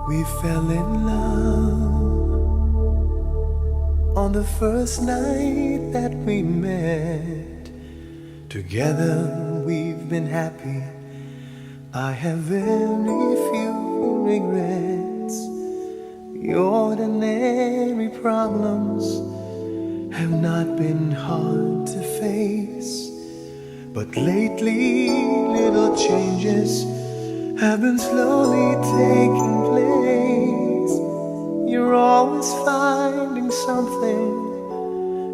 We fell in love on the first night that we met. Together we've been happy. I have very few regrets. The ordinary problems have not been hard to face, but lately little changes have been slowly taking place. You're always finding something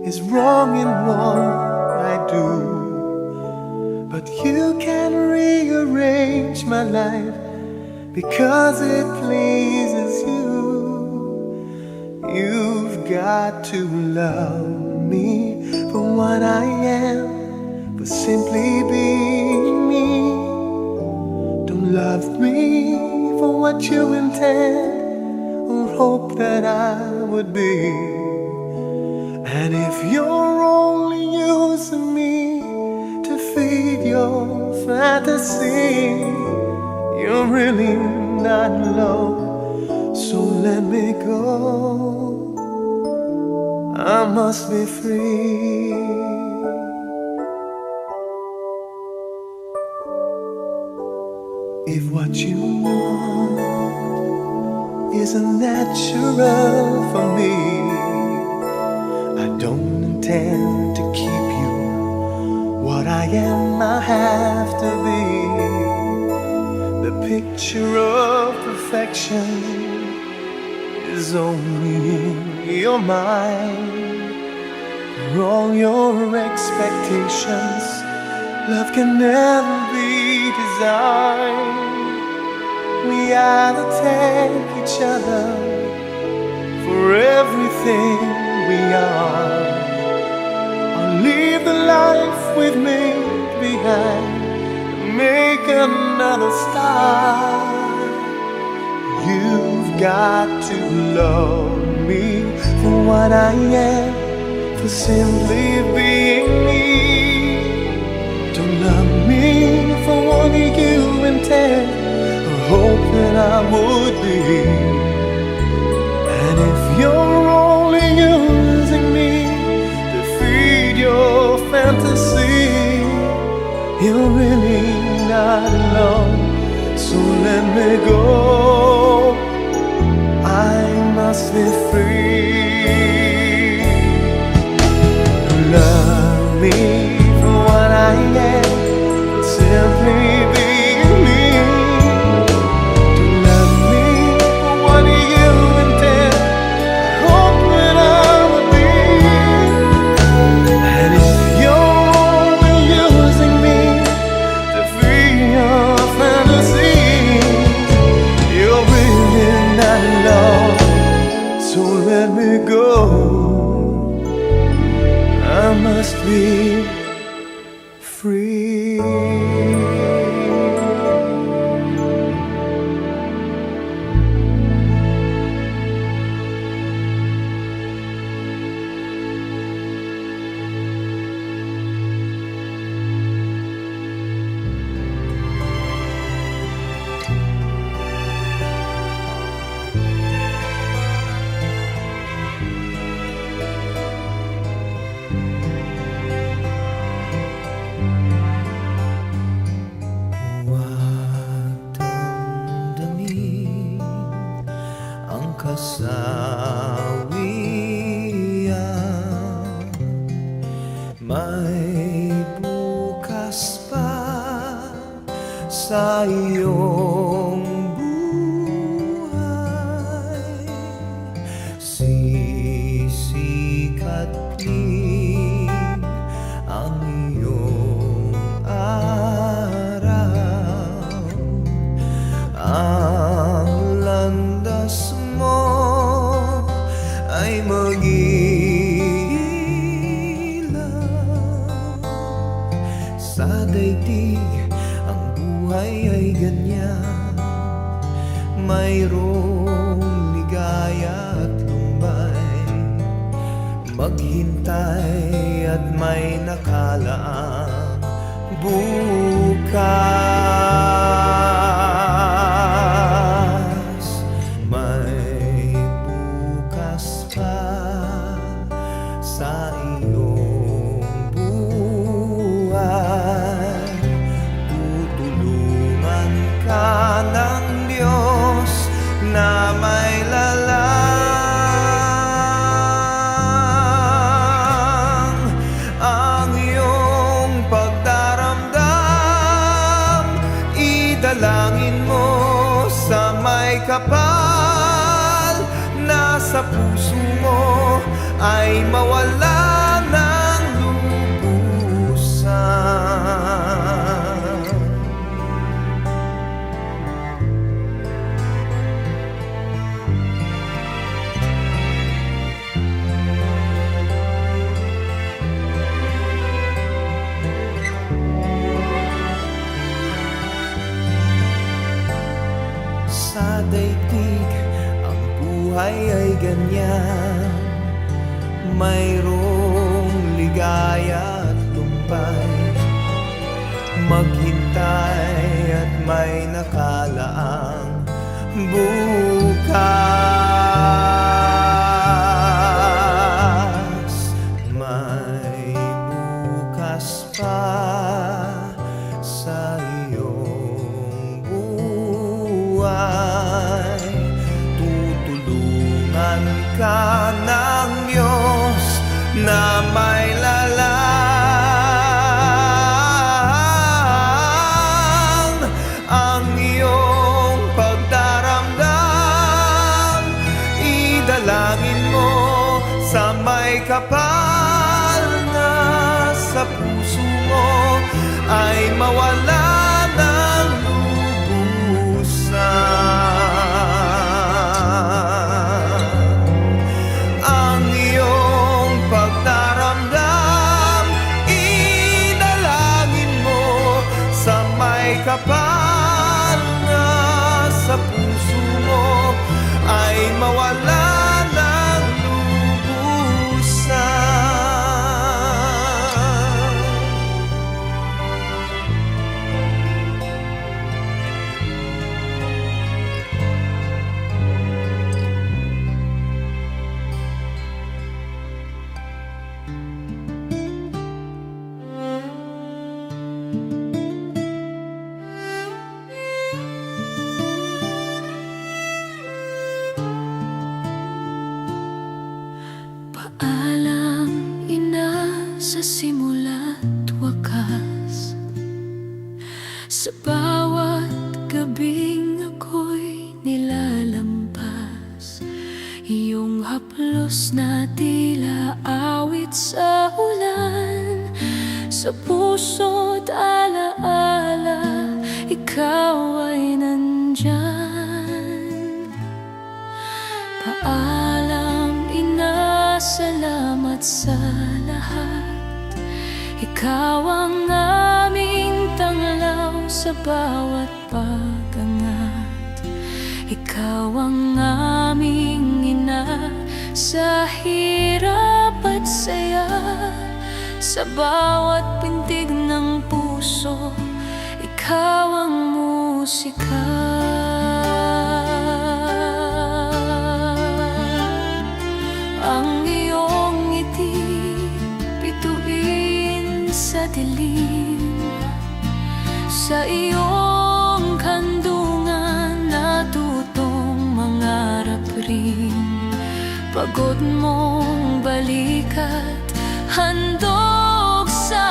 is wrong in what I do, but you can rearrange my life because it pleases you. You've got to love me for what I am, for simply being me. Don't love me for what you intend or hope that I would be. And if you're only using me to feed your fantasy, you're really not love. So let me go, I must be free. If what you want isn't natural for me, I don't intend to keep you. What I am, I have to be. The picture of perfection is only in your mind. For all your expectations, love can never be designed. We either take each other for everything we are, or leave the life we've made behind and make another start. You've got to love me for what I am, for simply being me. Don't love me for what you intend or hope that I would be. And if you're only using me to feed your fantasy, you're really not alone. So let me go, I must be free. Love me for what I am, simply being me. To love me for what you intend, I hope that I would be. And if you're only using me to feed your fantasy, you're really not alone. So let me go, I must be free. Kasawian, may bukas pa sa iyong buhay. Sisikat din ang iyong araw. Ang landas mo ay mag-iilaw sa daigdig. Ang buhay ay ganyan, mayroong ligaya at lumbay. Maghintay at may nakalaang bukas. sa puso mo ay mawala ng lubusan. Sa daigdig ang buhay ay ganyan, mayroong ligaya at tumpay, maghintay at may nakalaang bukas. May bukas pa sa iyong buhay, tutulungan ka ng Diyos na may lalang ang iyong pagdaramdam. Idalangin mo sa may kapal na sa puso mo ay mawala ng lubusan. Ang iyong pagdaramdam, idalangin mo sa may kapal na sa puso mo ay mawala ng lubusan. Paalam, ina, sa simula't wakas. Sa bawat gabing ako'y nilalampas, iyong haplos na tila awit sa ulan. Sa puso't alaala, ikaw ay nandyan. Paalam, ina, salamat sa lahat. Ikaw ang aming tanglaw sa bawat pag-angat. Ikaw ang aming ina sa hirap at saya. Sa bawat pintig ng puso, ikaw ang musika. Ang iyong ngiti, bituin sa dilim. Sa iyong kandungan, natutong mangarap rin. Pagod mong balikat, handog sa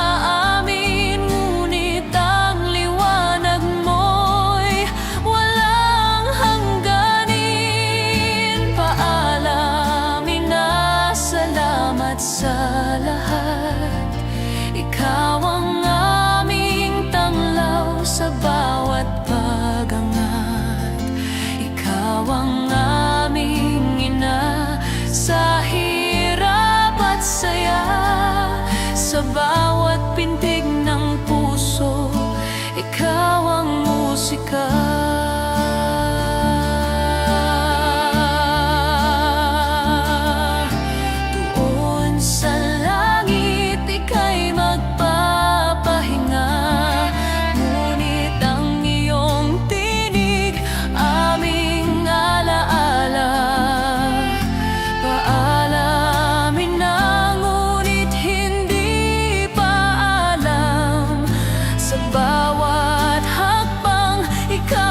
amin. Ngunit ang liwanag mo'y walang hangganin. Paalam, ina, salamat sa lahat. Ikaw ang aming tanglaw sa bawat pag-angat. Ikaw ang aming ina sa hirap at saya. Sa bawat pintig ng puso, ikaw ang musika. Doon sa langit, ika'y magpapahinga. Ngunit ang iyong tinig, aming alaala. Paalamin na, ngunit hindi pa alam. Sa bawat hakbang, ikaw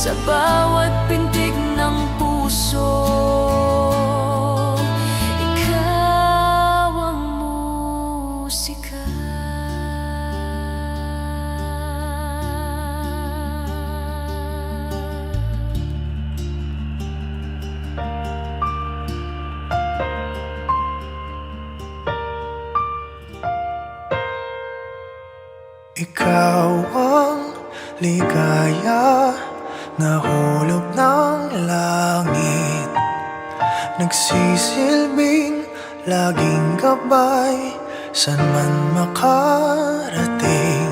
sa bawat pintig ng puso. Ikaw ang musika. Ikaw ang ligaya na hulog ng langit, nagsisilbing laging gabay saan man makarating.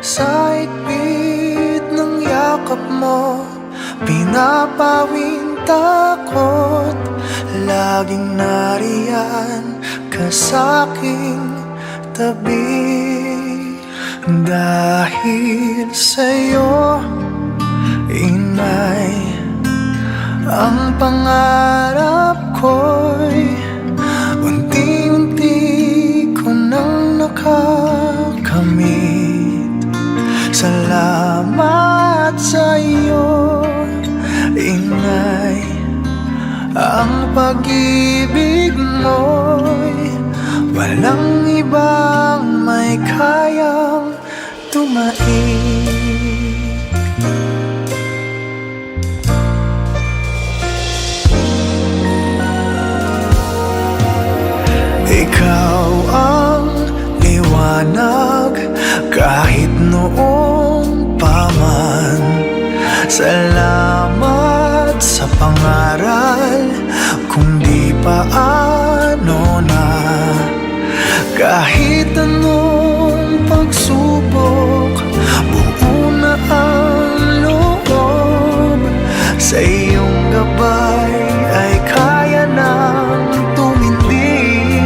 Sa higpit ng yakap mo, pinapawing takot, laging nariyan ka sa'king tabi. Dahil sa'yo, inay, ang pangarap ko'y unti-unti ko nang nakakamit. Salamat sa'yo, inay, ang pag-ibig mo'y walang ibang may kayang tumaik. Ikaw ang liwanag kahit noong pa man. Salamat sa pangaral kung di paano na. Kahit anong pagsubok, buo na ang loob. Sa iyong gabay ay kaya nang tumindig.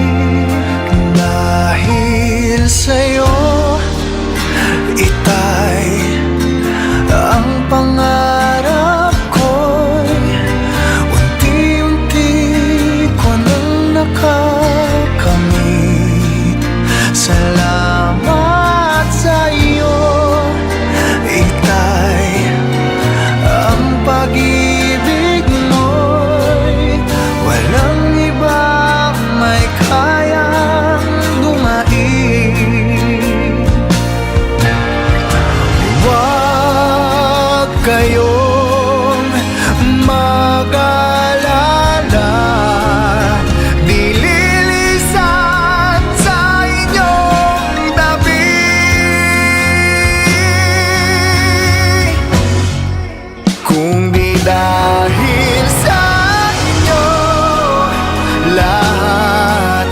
Dahil sa'yo, itay, ang pangarap ko'y unti-unti ko nang nakakamit. Salamat sa iyo, itay, ang pag-ibig mo'y walang ibang may kayang dumaig. Huwag kayong mag-alala, kung di dahil sa inyo, lahat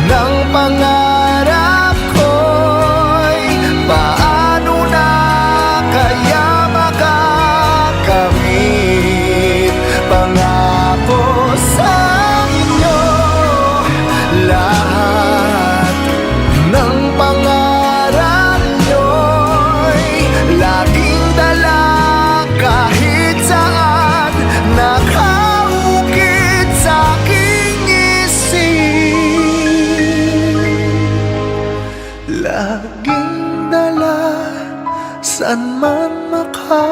ng pangarap ko'y paano na kaya makakamit. Pangako sa inyo, lahat ng pangarap nyo'y laging dala kahit saan, nakaukit sa aking isip. Laging dala saan man makarating.